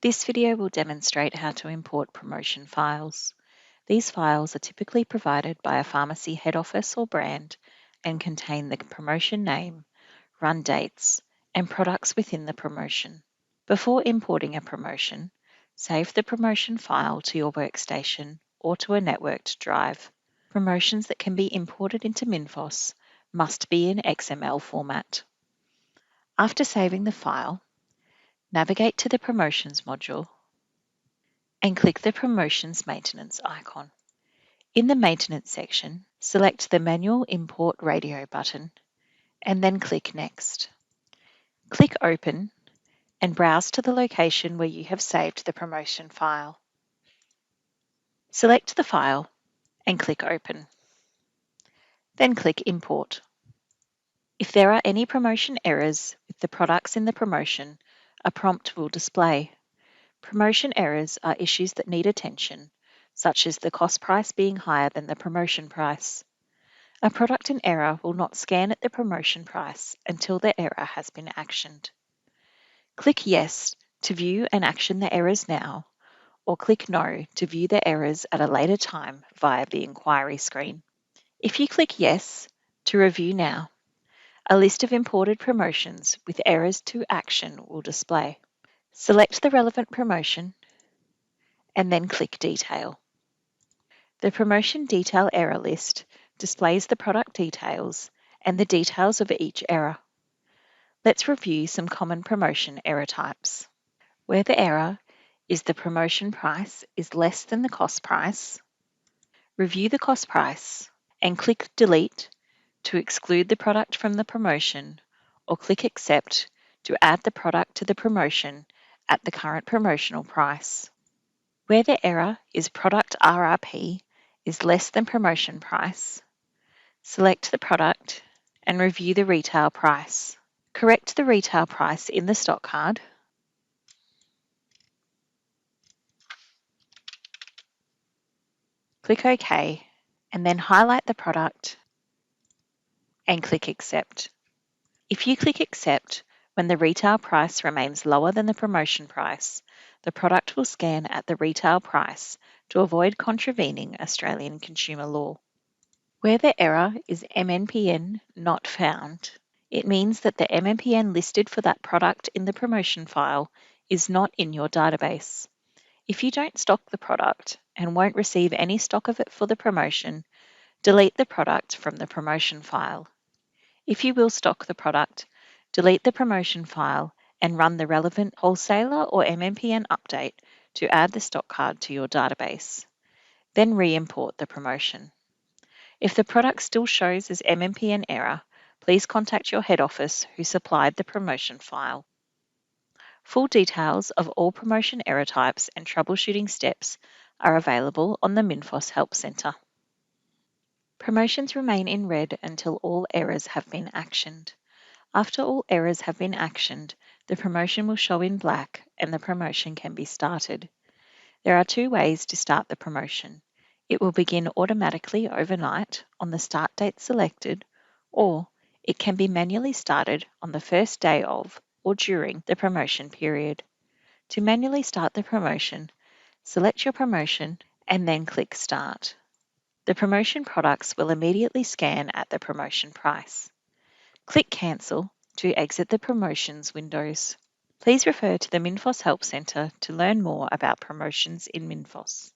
This video will demonstrate how to import promotion files. These files are typically provided by a pharmacy head office or brand and contain the promotion name, run dates, and products within the promotion. Before importing a promotion, save the promotion file to your workstation or to a networked drive. Promotions that can be imported into Minfos must be in XML format. After saving the file, navigate to the Promotions module and click the Promotions Maintenance icon. In the Maintenance section, select the Manual Import Radio button and then click Next. Click Open and browse to the location where you have saved the promotion file. Select the file and click Open. Then click Import. If there are any promotion errors with the products in the promotion, a prompt will display. Promotion errors are issues that need attention, such as the cost price being higher than the promotion price. A product in error will not scan at the promotion price until the error has been actioned. Click Yes to view and action the errors now, or click No to view the errors at a later time via the inquiry screen. If you click Yes to review now, a list of imported promotions with errors to action will display. Select the relevant promotion and then click Detail. The Promotion Detail Error list displays the product details and the details of each error. Let's review some common promotion error types. Where the error is the promotion price is less than the cost price, review the cost price and click Delete to exclude the product from the promotion, or click Accept to add the product to the promotion at the current promotional price. Where the error is product RRP is less than promotion price, select the product and review the retail price. Correct the retail price in the stock card. Click OK and then highlight the product and click Accept. If you click Accept when the retail price remains lower than the promotion price, the product will scan at the retail price to avoid contravening Australian consumer law. Where the error is MNPN not found, it means that the MNPN listed for that product in the promotion file is not in your database. If you don't stock the product and won't receive any stock of it for the promotion, delete the product from the promotion file. If you will stock the product, delete the promotion file and run the relevant wholesaler or MNPN update to add the stock card to your database. Then re-import the promotion. If the product still shows as MNPN error, please contact your head office who supplied the promotion file. Full details of all promotion error types and troubleshooting steps are available on the Minfos Help Centre. Promotions remain in red until all errors have been actioned. After all errors have been actioned, the promotion will show in black and the promotion can be started. There are two ways to start the promotion. It will begin automatically overnight on the start date selected, or it can be manually started on the first day of or during the promotion period. To manually start the promotion, select your promotion and then click Start. The promotion products will immediately scan at the promotion price. Click Cancel to exit the promotions windows. Please refer to the Minfos Help Centre to learn more about promotions in Minfos.